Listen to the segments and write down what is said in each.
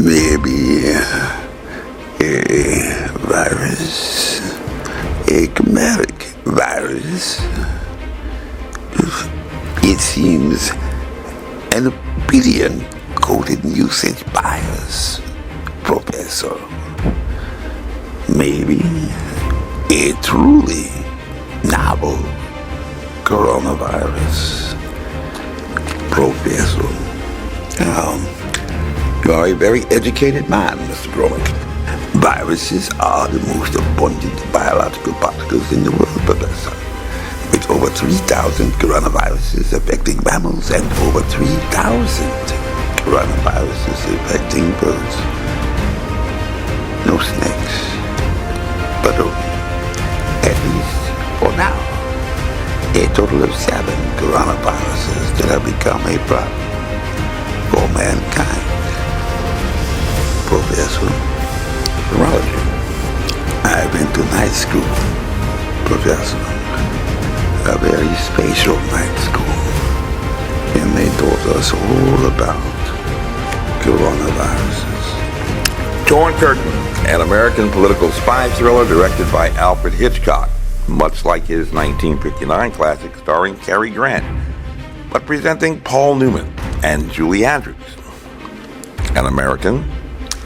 Maybe a virus, a chromatic virus. It seems an obedient-coded usage bias, Professor. Maybe a truly novel coronavirus, Professor. You are a very educated man, Mr. Gromek. Viruses are the most abundant biological particles in the world, Professor. With over 3,000 coronaviruses affecting mammals and over 3,000 coronaviruses affecting birds. No snakes, but only, at least for now, a total of 7 coronaviruses that have become a problem for mankind. Professor, virology. I went to night school, Professor. A very spatial night school. And they taught us all about coronaviruses. Torn Curtain, an American political spy thriller directed by Alfred Hitchcock, much like his 1959 classic starring Cary Grant, but presenting Paul Newman and Julie Andrews. An American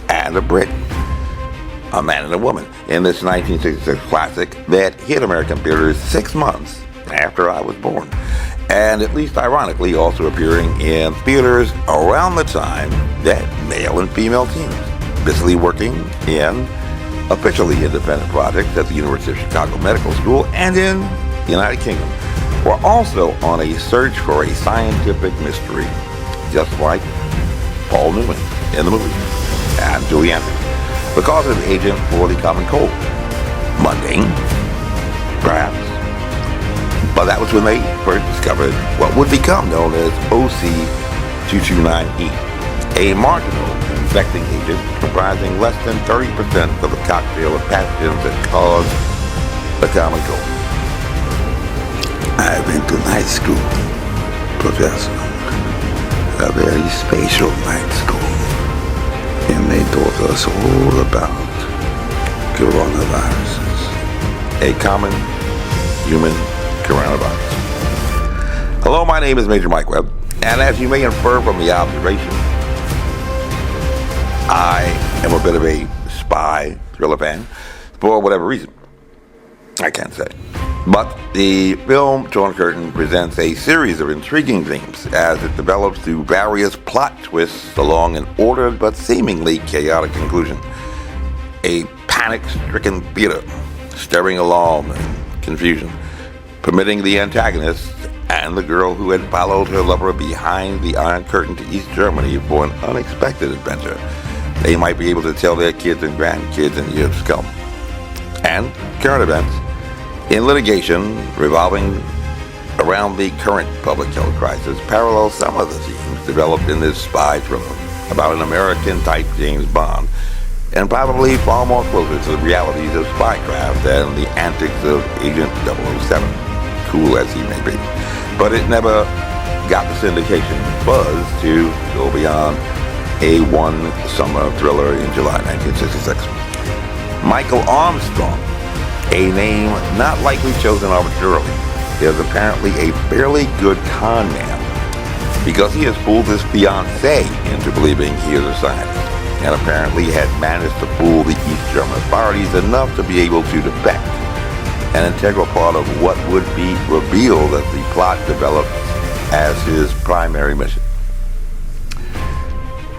and a Brit, a man and a woman, in this 1966 classic that hit American theaters 6 months after I was born, and at least ironically also appearing in theaters around the time that male and female teams, busily working in officially independent projects at the University of Chicago Medical School and in the United Kingdom, were also on a search for a scientific mystery, just like Paul Newman in the movie, and Julie Andrews, because of agent for the common cold. Mundane, perhaps. But that was when they first discovered what would become known as OC229E, a marginal infecting agent comprising less than 30% of the cocktail of pathogens that cause the common cold. I went to night school, Professor. A very spatial night school. And they taught us all about coronaviruses. A common human coronavirus. Hello, my name is Major Mike Webb, and as you may infer from the observation, I am a bit of a spy thriller fan for whatever reason. I can't say. But the film Torn Curtain presents a series of intriguing themes as it develops through various plot twists along an ordered but seemingly chaotic conclusion. A panic-stricken theater, stirring alarm and confusion, permitting the antagonist and the girl who had followed her lover behind the Iron Curtain to East Germany for an unexpected adventure they might be able to tell their kids and grandkids in years to come. And current events in litigation revolving around the current public health crisis parallel some of the themes developed in this spy thriller about an American-type James Bond, and probably far more closer to the realities of spycraft than the antics of Agent 007, cool as he may be. But it never got the syndication buzz to go beyond a one-summer thriller in July 1966. Michael Armstrong, a name not likely chosen arbitrarily, is apparently a fairly good con man because he has fooled his fiancée into believing he is a scientist, and apparently had managed to fool the East German authorities enough to be able to defect, an integral part of what would be revealed as the plot developed as his primary mission.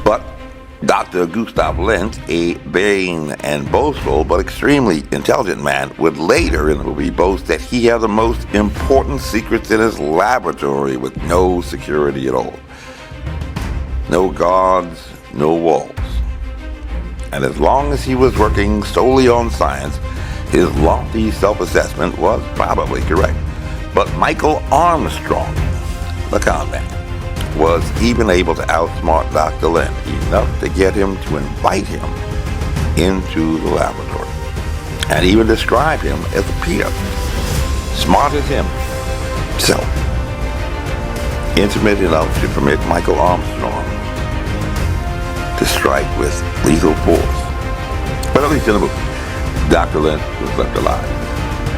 But Dr. Gustav Lindt, a vain and boastful but extremely intelligent man, would later in the movie boast that he had the most important secrets in his laboratory with no security at all. No guards, no walls. And as long as he was working solely on science, his lofty self-assessment was probably correct. But Michael Armstrong, the con man, was even able to outsmart Dr. Lindt enough to get him to invite him into the laboratory, and even describe him as a peer. Smart as him. So, intimate enough to permit Michael Armstrong to strike with lethal force. But at least in the movie, Dr. Lindt was left alive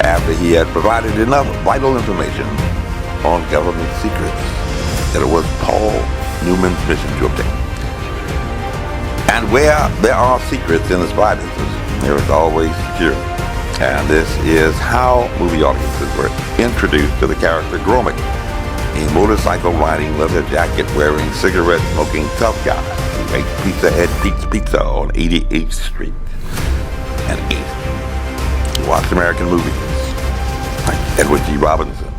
after he had provided enough vital information on government secrets that it was Paul Newman's mission to obtain. And where there are secrets in the spy business, there is always security. And this is how movie audiences were introduced to the character Gromek, a motorcycle-riding, leather jacket-wearing, cigarette-smoking tough guy who ate Pizza Head Pizza on 88th Street and 8th. He watched American movies like Edward G. Robinson,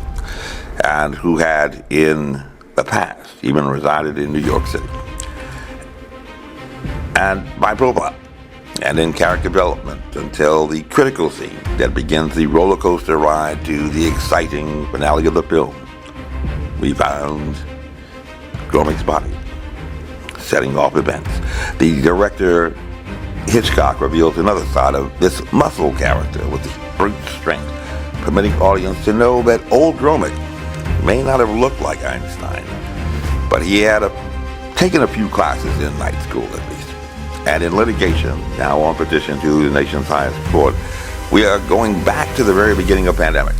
and who had in the past even resided in New York City. And by profile and in character development until the critical scene that begins the roller coaster ride to the exciting finale of the film, we found Gromek's body, setting off events. The director Hitchcock reveals another side of this muscle character with his brute strength, permitting audience to know that old Gromek may not have looked like Einstein, but he had taken a few classes in night school at least. And in litigation, now on petition to the nation's highest court, we are going back to the very beginning of the pandemic,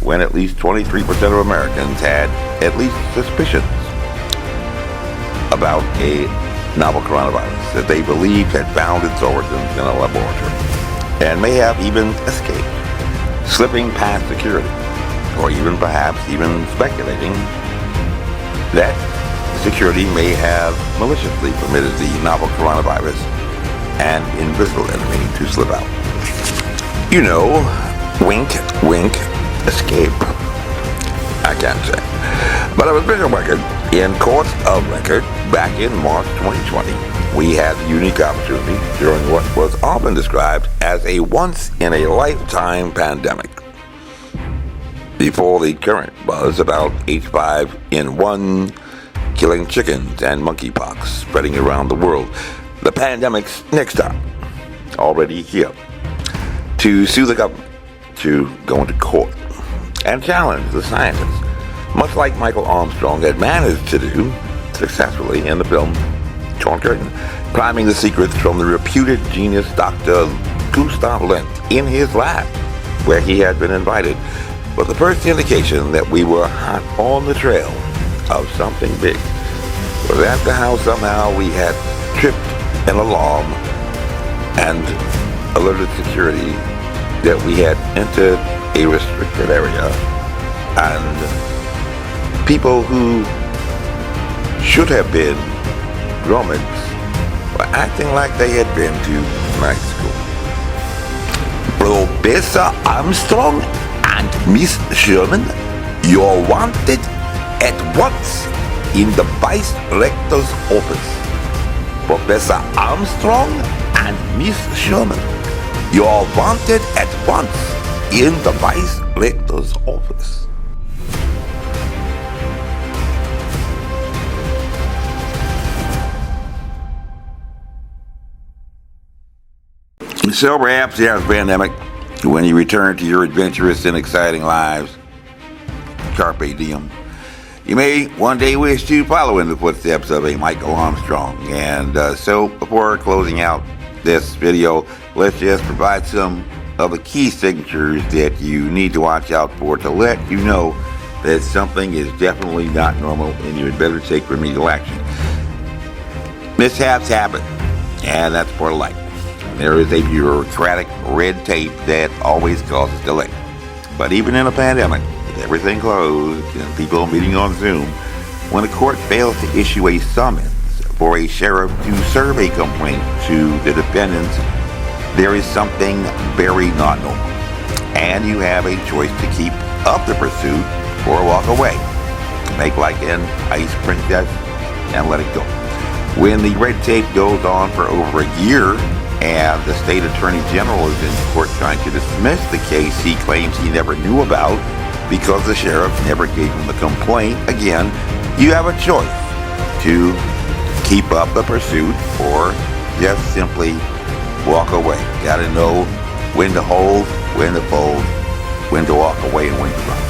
when at least 23% of Americans had at least suspicions about a novel coronavirus that they believed had found its origins in a laboratory and may have even escaped, slipping past security, or even perhaps even speculating that security may have maliciously permitted the novel coronavirus and invisible enemy to slip out. You know, wink, wink, escape. I can't say. But of official record, in courts of record, back in March 2020, we had the unique opportunity during what was often described as a once-in-a-lifetime pandemic. Before the current buzz about H5N1 killing chickens and monkeypox spreading around the world, the pandemic's next stop, already here, to sue the government, to go into court, and challenge the scientists, much like Michael Armstrong had managed to do successfully in the film Torn Curtain, priming the secrets from the reputed genius Dr. Gustav Lindt in his lab, where he had been invited for the first indication that we were hot on the trail of something big. Was after how somehow we had tripped an alarm and alerted security that we had entered a restricted area, and people who should have been Gromeks were acting like they had been to night school. Professor Armstrong and Miss Sherman, you're wanted at once in the Vice Rector's office. Professor Armstrong and Miss Sherman, you're wanted at once in the Vice Rector's office. So perhaps the pandemic, when you return to your adventurous and exciting lives, carpe diem, you may one day wish to follow in the footsteps of a Michael Armstrong. And so before closing out this video, let's just provide some of the key signatures that you need to watch out for to let you know that something is definitely not normal and you had better take remedial action. Mishaps happen, and that's part of life. There is a bureaucratic red tape that always causes delay. But even in a pandemic, with everything closed and people meeting on Zoom, when a court fails to issue a summons for a sheriff to serve a complaint to the defendants, there is something very not normal. And you have a choice to keep up the pursuit or walk away. Make like an ice princess and let it go. When the red tape goes on for over a year, and the state attorney general is in court trying to dismiss the case he claims he never knew about because the sheriff never gave him the complaint, again, you have a choice to keep up the pursuit or just simply walk away. Gotta know when to hold, when to fold, when to walk away, and when to run.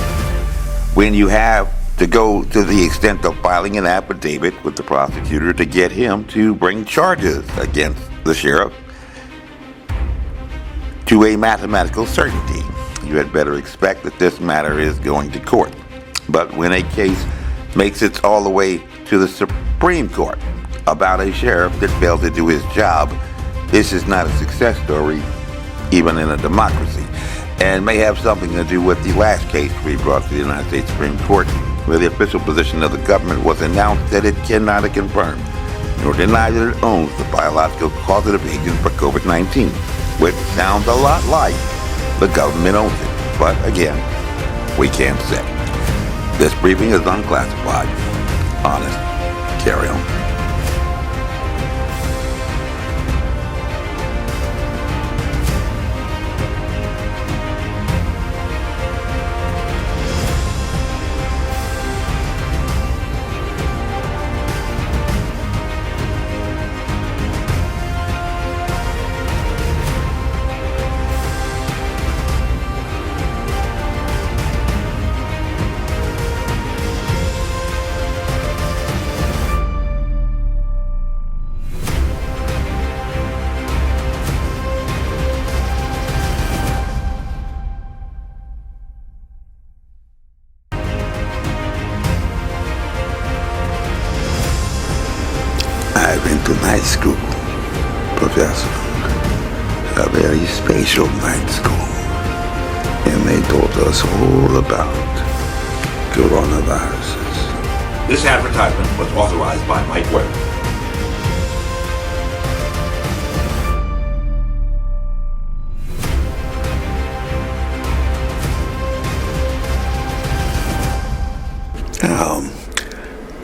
When you have to go to the extent of filing an affidavit with the prosecutor to get him to bring charges against the sheriff to a mathematical certainty. You had better expect that this matter is going to court. But when a case makes it all the way to the Supreme Court about a sheriff that failed to do his job, this is not a success story, even in a democracy, and may have something to do with the last case we brought to the United States Supreme Court, where the official position of the government was announced that it cannot confirm nor deny that it owns the biological causative agent for COVID-19, which sounds a lot like the government owns it. But again, we can't say. This briefing is unclassified. Honest. Carry on. I went to night school, Professor, a very special night school, and they taught us all about coronaviruses. This advertisement was authorized by Mike Webb.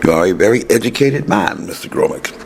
You are a very educated man, Mr. Gromek.